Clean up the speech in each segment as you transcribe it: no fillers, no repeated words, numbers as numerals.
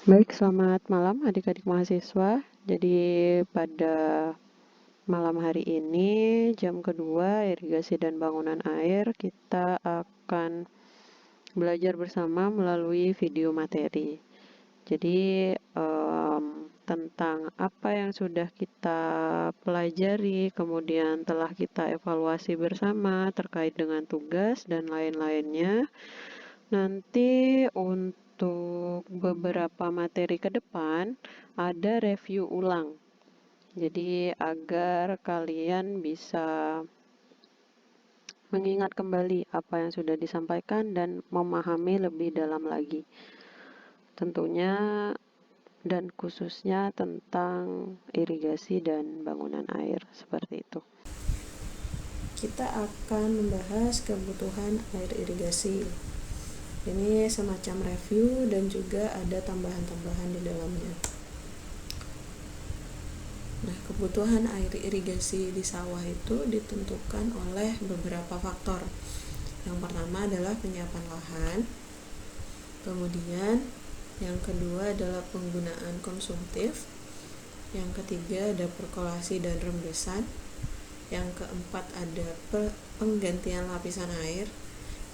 Baik, selamat malam adik-adik mahasiswa. Jadi pada malam hari ini, jam kedua irigasi dan bangunan air, kita akan belajar bersama melalui video materi. Jadi tentang apa yang sudah kita pelajari, kemudian telah kita evaluasi bersama terkait dengan tugas dan lain-lainnya. Nanti untuk beberapa materi ke depan ada review ulang. Jadi agar kalian bisa mengingat kembali apa yang sudah disampaikan dan memahami lebih dalam lagi. Tentunya dan khususnya tentang irigasi dan bangunan air seperti itu. Kita akan membahas kebutuhan air irigasi. Ini semacam review dan juga ada tambahan-tambahan di dalamnya. Nah, kebutuhan air irigasi di sawah itu ditentukan oleh beberapa faktor. Yang pertama adalah penyiapan lahan. Kemudian yang kedua adalah penggunaan konsumtif. Yang ketiga ada perkolasi dan rembesan. Yang keempat ada penggantian lapisan air.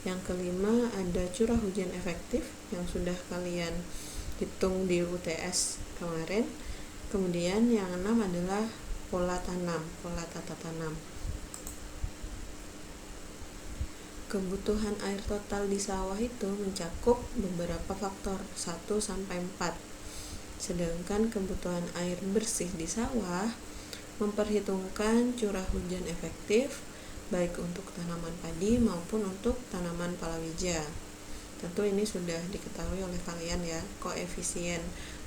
Yang kelima ada curah hujan efektif yang sudah kalian hitung di UTS kemarin. Kemudian yang enam adalah pola tata tanam. Kebutuhan air total di sawah itu mencakup beberapa faktor 1-4. Sedangkan kebutuhan air bersih di sawah memperhitungkan curah hujan efektif baik untuk tanaman padi maupun untuk tanaman palawija. Tentu ini sudah diketahui oleh kalian ya, koefisien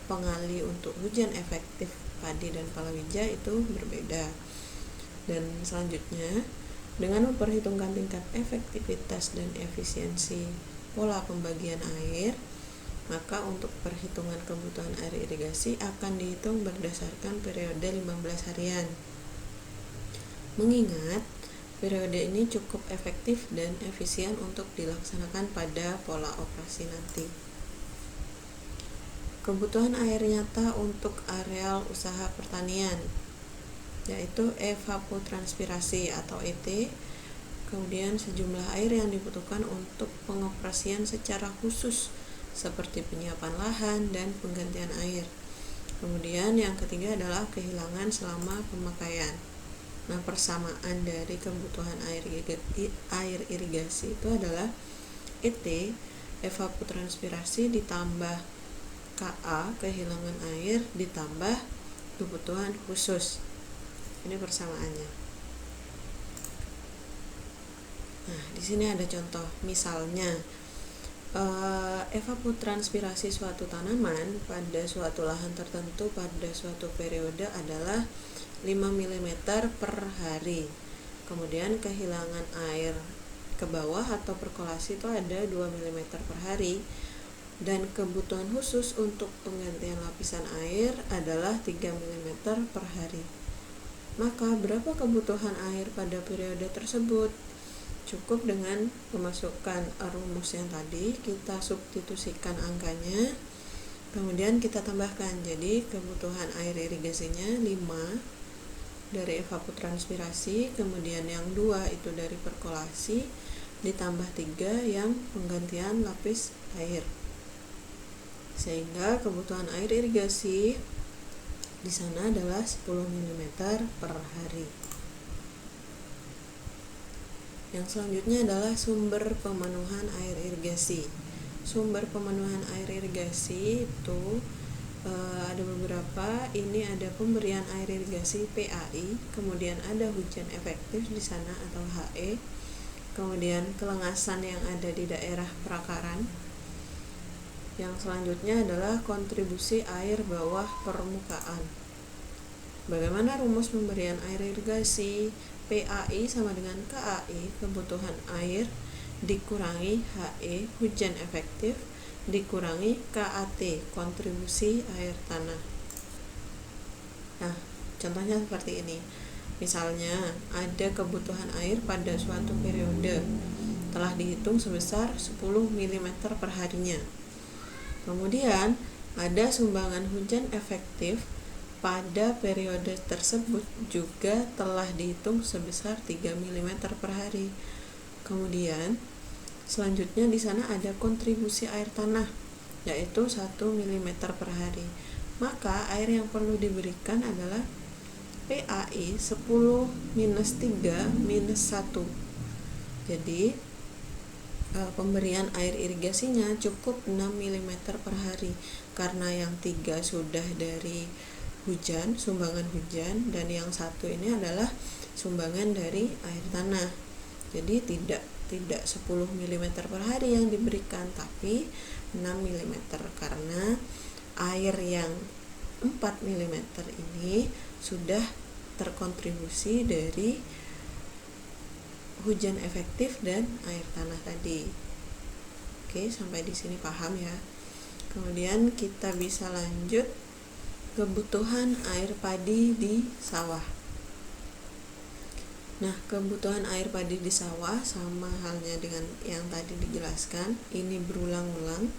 pengali untuk hujan efektif padi dan palawija itu berbeda. Dan selanjutnya, dengan memperhitungkan tingkat efektivitas dan efisiensi pola pembagian air, maka untuk perhitungan kebutuhan air irigasi akan dihitung berdasarkan periode 15 harian. Mengingat periode ini cukup efektif dan efisien untuk dilaksanakan pada pola operasi nanti. Kebutuhan air nyata untuk areal usaha pertanian, yaitu evapotranspirasi atau ET, kemudian sejumlah air yang dibutuhkan untuk pengoperasian secara khusus seperti penyiapan lahan dan penggantian air. Kemudian yang ketiga adalah kehilangan selama pemakaian. Nah, persamaan dari kebutuhan air irigasi itu adalah ET, evapotranspirasi, ditambah KA, kehilangan air, ditambah kebutuhan khusus. Ini persamaannya. Nah, di sini ada contoh. Misalnya, evapotranspirasi suatu tanaman pada suatu lahan tertentu pada suatu periode adalah 5 mm per hari. Kemudian kehilangan air ke bawah atau perkolasi itu ada 2 mm per hari. Dan kebutuhan khusus untuk penggantian lapisan air adalah 3 mm per hari. Maka berapa kebutuhan air pada periode tersebut? Cukup dengan memasukkan rumus yang tadi, kita substitusikan angkanya, kemudian kita tambahkan. Jadi kebutuhan air irigasinya 5 dari evapotranspirasi, kemudian yang 2 itu dari perkolasi, ditambah 3 yang penggantian lapis air. Sehingga kebutuhan air irigasi di sana adalah 10 mm per hari. Yang selanjutnya adalah sumber pemenuhan air irigasi. Sumber pemenuhan air irigasi itu ada beberapa. Ini ada pemberian air irigasi PAI, kemudian ada hujan efektif di sana atau HE, kemudian kelengasan yang ada di daerah perakaran. Yang selanjutnya adalah kontribusi air bawah permukaan. Bagaimana rumus pemberian air irigasi? PAI sama dengan KAI, kebutuhan air, dikurangi HE, hujan efektif, dikurangi KAT, kontribusi air tanah. Nah, contohnya seperti ini. Misalnya, ada kebutuhan air pada suatu periode telah dihitung sebesar 10 mm per harinya. Kemudian ada sumbangan hujan efektif pada periode tersebut juga telah dihitung sebesar 3 mm per hari. Kemudian selanjutnya di sana ada kontribusi air tanah, yaitu 1 mm per hari. Maka air yang perlu diberikan adalah PAI 10-3-1. Jadi pemberian air irigasinya cukup 6 mm per hari, karena yang 3 sudah dari hujan, sumbangan hujan, dan yang 1 ini adalah sumbangan dari air tanah. Jadi tidak 10 mm per hari yang diberikan, tapi 6 mm, karena air yang 4 mm ini sudah terkontribusi dari hujan efektif dan air tanah tadi. Oke, sampai di sini paham ya. Kemudian kita bisa lanjut kebutuhan air padi di sawah. Nah, kebutuhan air padi di sawah sama halnya dengan yang tadi dijelaskan. Ini berulang-ulang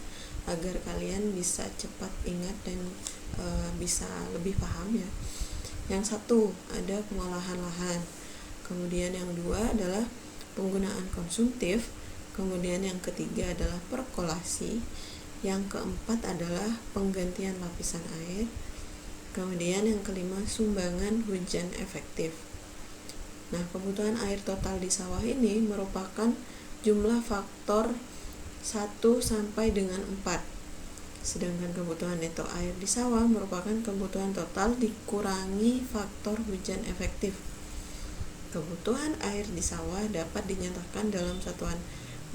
agar kalian bisa cepat ingat dan bisa lebih paham ya. Yang satu ada pengolahan lahan. Kemudian yang dua adalah penggunaan konsumtif. Kemudian yang ketiga adalah perkolasi. Yang keempat adalah penggantian lapisan air. Kemudian yang kelima, sumbangan hujan efektif. Nah, kebutuhan air total di sawah ini merupakan jumlah faktor 1 sampai dengan 4. Sedangkan kebutuhan neto air di sawah merupakan kebutuhan total dikurangi faktor hujan efektif. Kebutuhan air di sawah dapat dinyatakan dalam satuan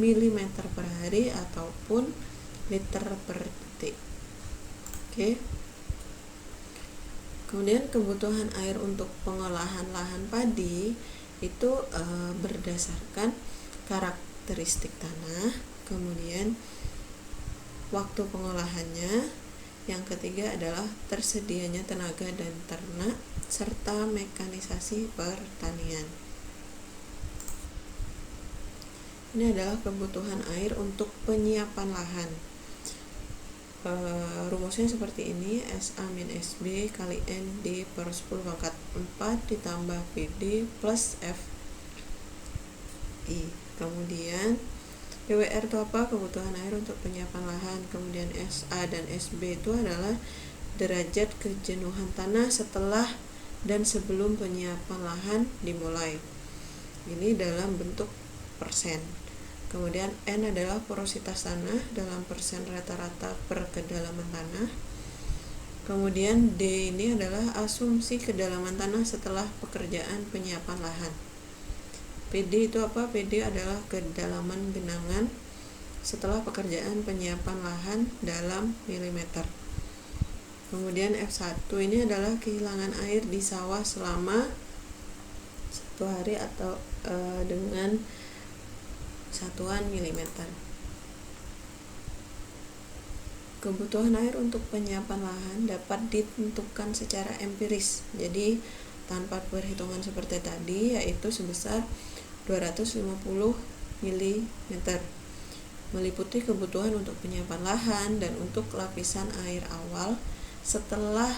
milimeter per hari ataupun liter per detik. Oke. Kemudian kebutuhan air untuk pengolahan lahan padi itu berdasarkan karakteristik tanah, kemudian waktu pengolahannya, yang ketiga adalah tersedianya tenaga dan ternak, serta mekanisasi pertanian. Ini adalah kebutuhan air untuk penyiapan lahan. Rumusnya seperti ini: SA-SB kali N D per 10 pangkat 4 ditambah PD plus FI. Kemudian PWR itu apa? Kebutuhan air untuk penyiapan lahan. Kemudian SA dan SB itu adalah derajat kejenuhan tanah setelah dan sebelum penyiapan lahan dimulai. Ini dalam bentuk persen. Kemudian N adalah porositas tanah dalam persen rata-rata per kedalaman tanah. Kemudian D ini adalah asumsi kedalaman tanah setelah pekerjaan penyiapan lahan. PD itu apa? PD adalah kedalaman genangan setelah pekerjaan penyiapan lahan dalam milimeter. Kemudian F1 ini adalah kehilangan air di sawah selama 1 hari atau dengan satuan milimeter. Kebutuhan air untuk penyiapan lahan dapat ditentukan secara empiris, jadi tanpa perhitungan seperti tadi, yaitu sebesar 250 mm, meliputi kebutuhan untuk penyiapan lahan dan untuk lapisan air awal setelah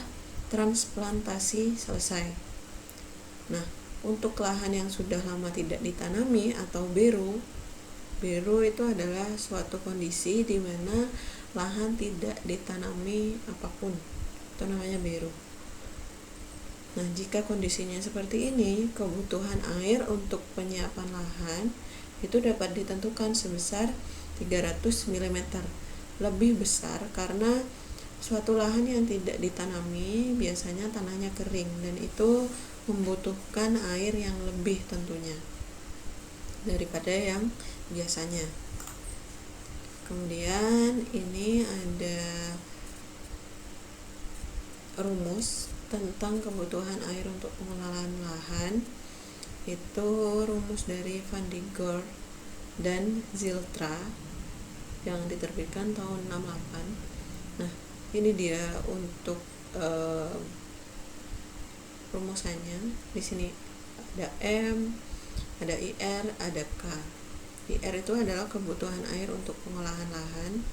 transplantasi selesai. Nah, untuk lahan yang sudah lama tidak ditanami atau beru itu adalah suatu kondisi di mana lahan tidak ditanami apapun, itu namanya beru. Nah, jika kondisinya seperti ini, kebutuhan air untuk penyiapan lahan itu dapat ditentukan sebesar 300 mm, lebih besar karena suatu lahan yang tidak ditanami biasanya tanahnya kering dan itu membutuhkan air yang lebih tentunya daripada yang biasanya. Kemudian ini ada rumus tentang kebutuhan air untuk pengolahan lahan. Itu rumus dari Van de Graaff dan Zilstra yang diterbitkan tahun 68. Nah, ini dia untuk rumusannya. Di sini ada M, ada IR, ada K. IR itu adalah kebutuhan air untuk pengolahan lahan.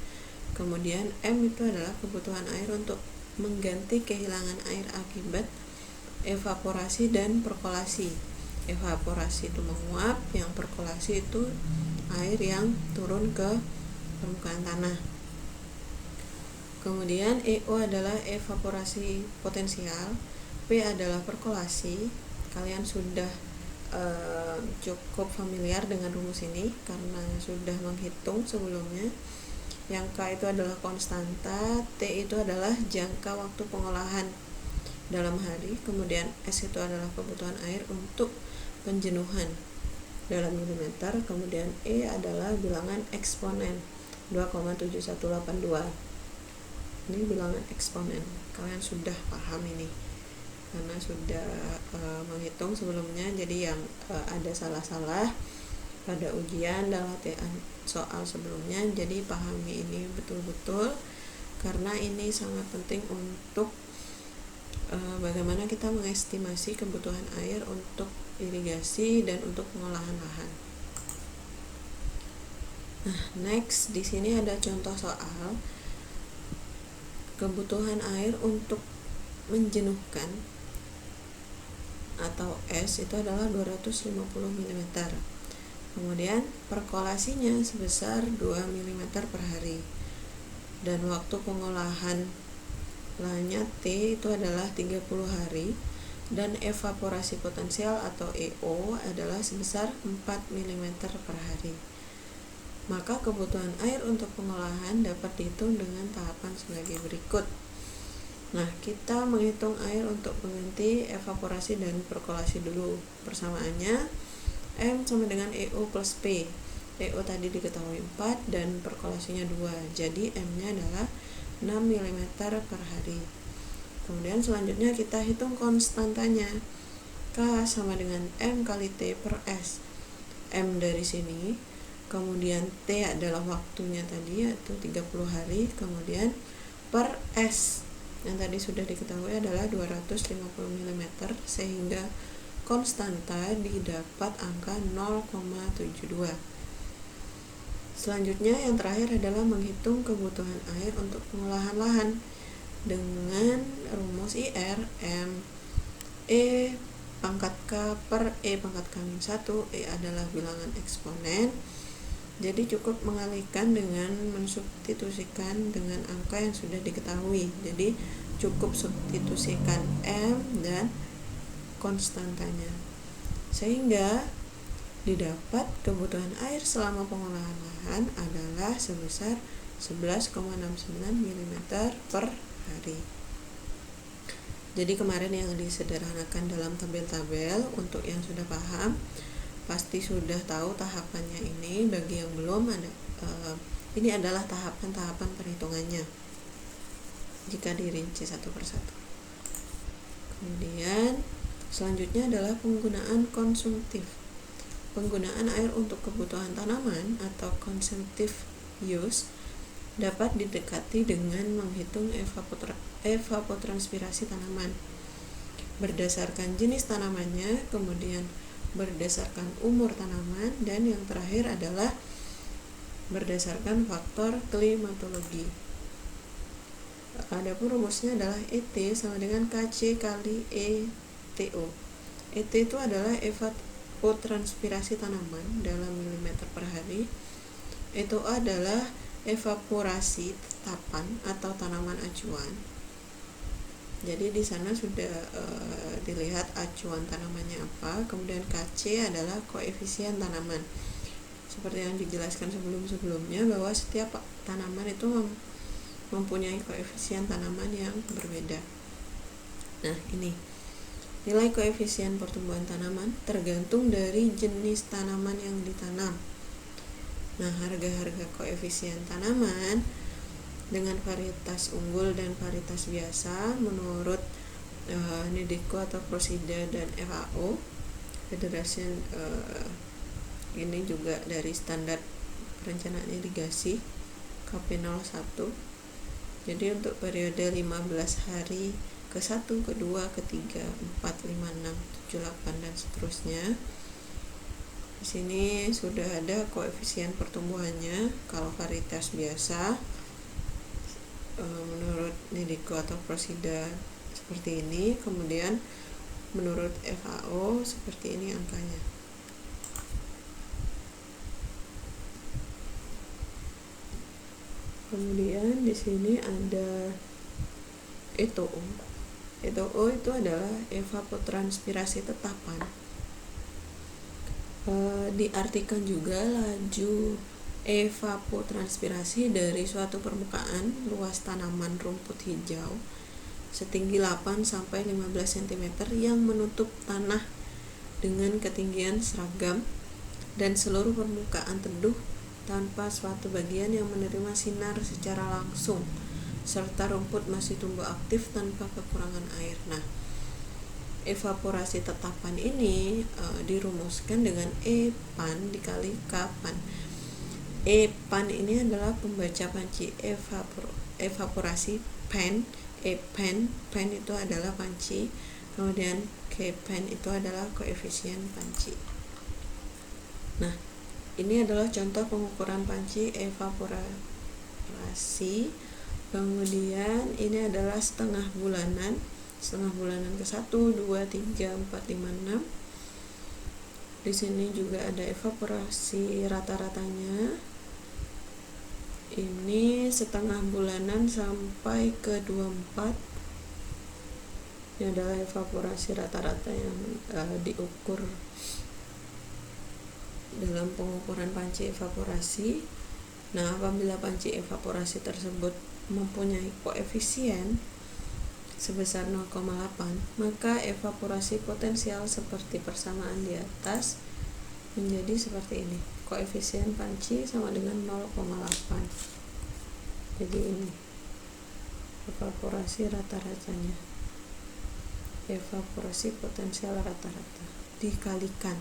Kemudian M itu adalah kebutuhan air untuk mengganti kehilangan air akibat evaporasi dan perkolasi. Evaporasi itu menguap, yang perkolasi itu air yang turun ke permukaan tanah. Kemudian EO adalah evaporasi potensial, P adalah perkolasi. Kalian sudah cukup familiar dengan rumus ini karena sudah menghitung sebelumnya. Yang K itu adalah konstanta, T itu adalah jangka waktu pengolahan dalam hari, kemudian S itu adalah kebutuhan air untuk penjenuhan dalam milimeter, kemudian E adalah bilangan eksponen 2,7182. Ini bilangan eksponen. Kalian sudah paham ini karena sudah menghitung sebelumnya, jadi yang ada salah-salah pada ujian dan latihan soal sebelumnya, jadi pahami ini betul-betul karena ini sangat penting untuk bagaimana kita mengestimasi kebutuhan air untuk irigasi dan untuk pengolahan lahan. Nah, next di sini ada contoh soal kebutuhan air untuk menjenuhkan atau S itu adalah 250 mm. Kemudian perkolasinya sebesar 2 mm per hari. Dan waktu pengolahan lahannya T itu adalah 30 hari dan evaporasi potensial atau EO adalah sebesar 4 mm per hari. Maka kebutuhan air untuk pengolahan dapat dihitung dengan tahapan sebagai berikut. Nah, kita menghitung air untuk pengganti evaporasi dan perkolasi dulu. Persamaannya M sama dengan EO plus P. EO tadi diketahui 4 dan perkolasinya 2. Jadi M-nya adalah 6 mm per hari. Kemudian selanjutnya kita hitung konstantanya. K sama dengan M kali T per S. M dari sini, kemudian T adalah waktunya tadi yaitu 30 hari, kemudian per S yang tadi sudah diketahui adalah 250 mm, sehingga konstanta didapat angka 0,72. Selanjutnya yang terakhir adalah menghitung kebutuhan air untuk pengolahan lahan dengan rumus IR M E pangkat K per E pangkat K-1. E adalah bilangan eksponen, jadi cukup mengalihkan dengan mensubstitusikan dengan angka yang sudah diketahui. Jadi cukup substitusikan M dan konstantanya, sehingga didapat kebutuhan air selama pengolahan lahan adalah sebesar 11,69 mm per hari. Jadi kemarin yang disederhanakan dalam tabel-tabel, untuk yang sudah paham pasti sudah tahu tahapannya ini. Bagi yang belum ada, ini adalah tahapan-tahapan perhitungannya jika dirinci satu persatu. Kemudian selanjutnya adalah penggunaan konsumtif. Penggunaan air untuk kebutuhan tanaman atau consumptive use dapat didekati dengan menghitung evapotranspirasi tanaman berdasarkan jenis tanamannya, kemudian berdasarkan umur tanaman, dan yang terakhir adalah berdasarkan faktor klimatologi. Adapun rumusnya adalah ET sama dengan KC kali ETO. ET itu adalah evapotranspirasi tanaman dalam milimeter per hari. ETO adalah evaporasi tetapan atau tanaman acuan. Jadi di sana sudah dilihat acuan tanamannya apa. Kemudian KC adalah koefisien tanaman. Seperti yang dijelaskan sebelum-sebelumnya bahwa setiap tanaman itu mempunyai koefisien tanaman yang berbeda. Nah, ini nilai koefisien pertumbuhan tanaman tergantung dari jenis tanaman yang ditanam. Nah, harga-harga koefisien tanaman dengan varietas unggul dan varietas biasa menurut NIDICO atau Prosida dan FAO Federation, ini juga dari standar perencanaan irigasi KP01. Jadi untuk periode 15 hari ke-1, ke-2, ke-3, 4, 5, 6, 7, 8 dan seterusnya. Di sini sudah ada koefisien pertumbuhannya. Kalau varietas biasa menurut NIDICO atau Prosida seperti ini, kemudian menurut FAO seperti ini angkanya. Kemudian di sini ada ETO. ETO itu adalah evapotranspirasi tetapan. Diartikan juga laju evapotranspirasi dari suatu permukaan luas tanaman rumput hijau setinggi 8-15 cm yang menutup tanah dengan ketinggian seragam dan seluruh permukaan teduh tanpa suatu bagian yang menerima sinar secara langsung, serta rumput masih tumbuh aktif tanpa kekurangan air. Nah, evaporasi tetapan ini dirumuskan dengan EPAN dikali kapan. EPAN ini adalah pembaca panci evaporasi, PAN, EPAN, PAN itu adalah panci, kemudian KPAN itu adalah koefisien panci. Nah, ini adalah contoh pengukuran panci evaporasi. Kemudian ini adalah setengah bulanan ke 1, 2, 3, 4, 5, 6. Di sini juga ada evaporasi rata-ratanya. Ini setengah bulanan sampai ke 24. Ini adalah evaporasi rata-rata yang diukur dalam pengukuran panci evaporasi. Nah, apabila panci evaporasi tersebut mempunyai koefisien sebesar 0,8, maka evaporasi potensial seperti persamaan di atas menjadi seperti ini. Koefisien panci sama dengan 0,8. Jadi ini evaporasi rata-ratanya. Evaporasi potensial rata-rata dikalikan,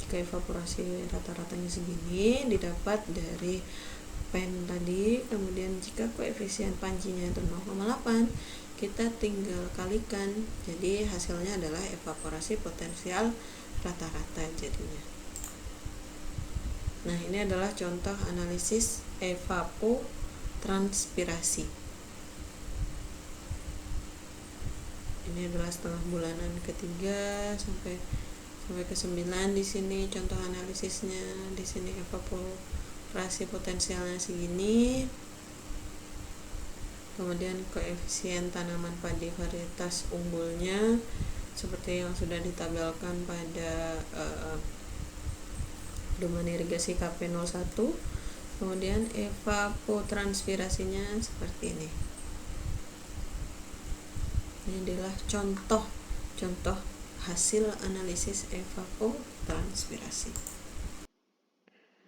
jika evaporasi rata-ratanya segini didapat dari PAN tadi, kemudian jika koefisien pancinya itu 0,8, kita tinggal kalikan, jadi hasilnya adalah evaporasi potensial rata-rata jadinya. Nah, ini adalah contoh analisis evapotranspirasi. Ini adalah setengah bulanan ketiga sampai ke 9. Di sini contoh analisisnya. Di sini evaporasi potensialnya segini. Kemudian koefisien tanaman padi varietas unggulnya seperti yang sudah ditabelkan pada pedoman irigasi KP01. Kemudian evapotranspirasinya seperti ini. Ini adalah contoh hasil analisis evapotranspirasi.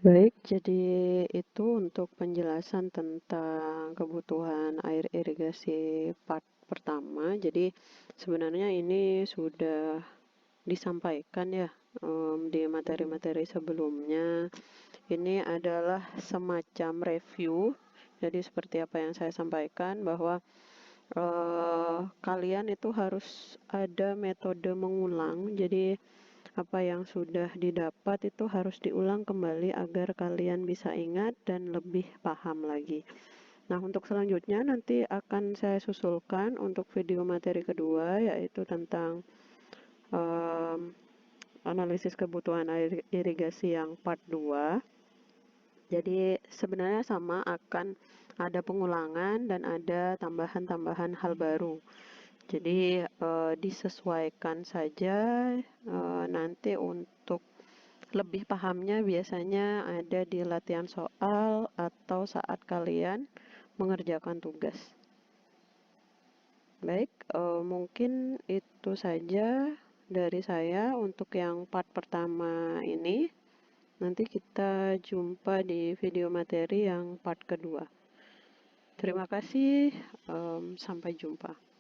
Baik, jadi itu untuk penjelasan tentang kebutuhan air irigasi part pertama. Jadi sebenarnya ini sudah disampaikan ya di materi-materi sebelumnya. Ini adalah semacam review. Jadi seperti apa yang saya sampaikan bahwa kalian itu harus ada metode mengulang. Jadi apa yang sudah didapat itu harus diulang kembali agar kalian bisa ingat dan lebih paham lagi. Nah, untuk selanjutnya nanti akan saya susulkan untuk video materi kedua, yaitu tentang analisis kebutuhan air irigasi yang part 2. Jadi sebenarnya sama, akan ada pengulangan dan ada tambahan-tambahan hal baru. Jadi disesuaikan saja nanti untuk lebih pahamnya biasanya ada di latihan soal atau saat kalian mengerjakan tugas. Baik, mungkin itu saja dari saya untuk yang part pertama ini. Nanti kita jumpa di video materi yang part kedua. Terima kasih, sampai jumpa.